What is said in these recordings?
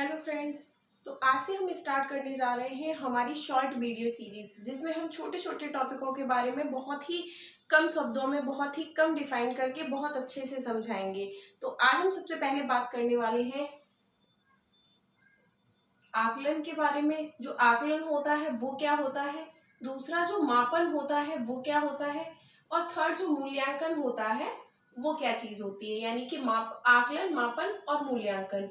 Hello friends. तो आज से हम स्टार्ट करने जा रहे हैं हमारी शॉर्ट वीडियो सीरीज, जिसमें हम छोटे छोटे टॉपिकों के बारे में बहुत ही कम शब्दों में, बहुत ही कम डिफाइन करके बहुत अच्छे से समझाएंगे। तो आज हम सबसे पहले बात करने वाले हैं आकलन के बारे में। जो आकलन होता है वो क्या होता है, दूसरा जो मापन होता है वो क्या होता है, और थर्ड जो मूल्यांकन होता है वो क्या चीज होती है। यानी कि आकलन, मापन और मूल्यांकन,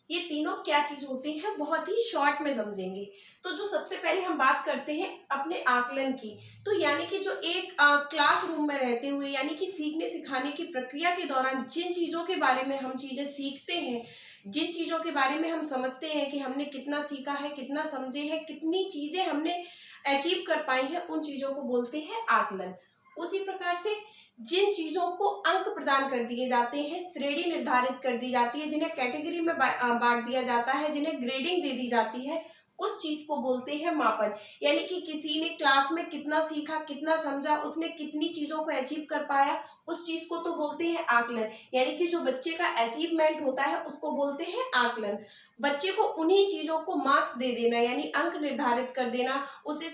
ये तीनों क्या चीज होती है, बहुत ही शॉर्ट में समझेंगे। तो जो सबसे पहले हम बात करते हैं अपने आकलन की, तो यानी कि जो एक क्लासरूम में रहते हुए, यानी कि सीखने सिखाने की प्रक्रिया के दौरान जिन चीजों के बारे में हम चीजें सीखते हैं, जिन चीजों के बारे में हम समझते हैं कि हमने कितना सीखा है, कितना समझे हैं, कितनी चीजें हमने अचीव कर पाई हैं, उन चीजों को बोलते हैं आकलन। उसी प्रकार से जिन चीजों को अंक प्रदान कर दिए जाते हैं, श्रेणी निर्धारित कर दी जाती है, जिन्हें कैटेगरी में बांट दिया जाता है, जिन्हें ग्रेडिंग दे दी जाती है, उस चीज को बोलते हैं मापन। यानी कि किसी ने क्लास में कितना सीखा, कितना समझा, उसने कितनी चीजों को अचीव कर पाया, उस चीज को तो बोलते हैं आकलन। यानी कि जो बच्चे का अचीवमेंट होता है उसको बोलते हैं आकलन। बच्चे को उन्हीं चीजों को मार्क्स दे देना, यानी अंक निर्धारित कर देना, उसे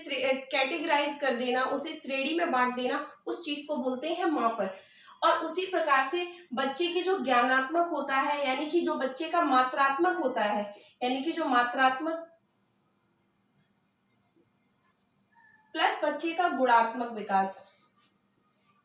कैटेगराइज कर देना, उसे श्रेणी में बांट देना, उस चीज को बोलते हैं मापन। और उसी प्रकार से बच्चे की जो ज्ञानात्मक होता है, यानी कि जो बच्चे का मात्रात्मक होता है, यानी कि जो मात्रात्मक प्लस बच्चे का गुणात्मक विकास,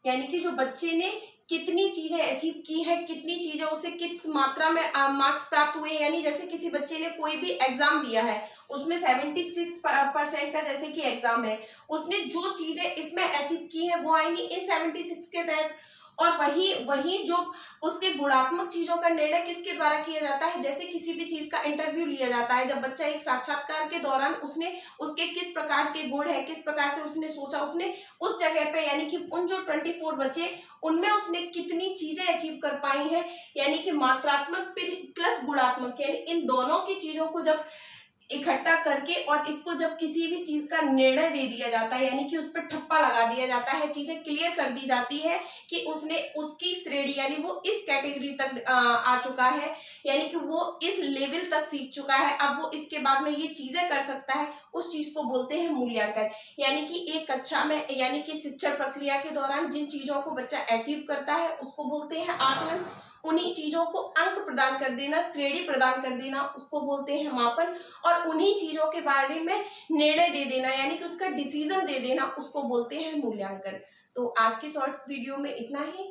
यानी कि जो बच्चे ने कितनी चीजें अचीव की है, कितनी चीजें उसे किस मात्रा में मार्क्स प्राप्त हुए। यानी जैसे किसी बच्चे ने कोई भी एग्जाम दिया है, उसमें 76% का जैसे कि एग्जाम है, उसने जो चीजें इसमें अचीव की है वो आएंगी इन 76 के तहत। और वही वही जो उसके गुणात्मक चीजों का निर्णय किसके द्वारा किया जाता है, जैसे किसी भी चीज का इंटरव्यू लिया जाता है, जब बच्चा एक साक्षात्कार के दौरान उसने उसके किस प्रकार के गुण है, किस प्रकार से उसने सोचा, उसने उस जगह पे, यानी कि उन जो 24 बच्चे, उनमें उसने कितनी चीजें अचीव कर पाई हैं, यानी कि मात्रात्मक प्लस गुणात्मक, यानी इन दोनों की चीजों को जब इकट्ठा करके और इसको जब किसी भी चीज का निर्णय दे दिया जाता है, यानी कि उस पर ठप्पा लगा दिया जाता है, चीजें क्लियर कर दी जाती है कि उसने उसकी श्रेणी, यानी वो इस कैटेगरी तक आ चुका है, यानी कि वो इस लेवल तक सीख चुका है, अब वो इसके बाद में ये चीजें कर सकता है, उस चीज को बोलते हैं मूल्यांकन। यानी कि एक कक्षा में, यानी कि शिक्षण प्रक्रिया के दौरान जिन चीजों को बच्चा अचीव करता है उसको बोलते हैं आकलन। उन्हीं चीजों को अंक प्रदान कर देना, श्रेणी प्रदान कर देना, उसको बोलते हैं मापन। और उन्हीं चीजों के बारे में निर्णय दे देना, यानी कि उसका डिसीजन दे देना, उसको बोलते हैं मूल्यांकन। तो आज की शॉर्ट वीडियो में इतना ही।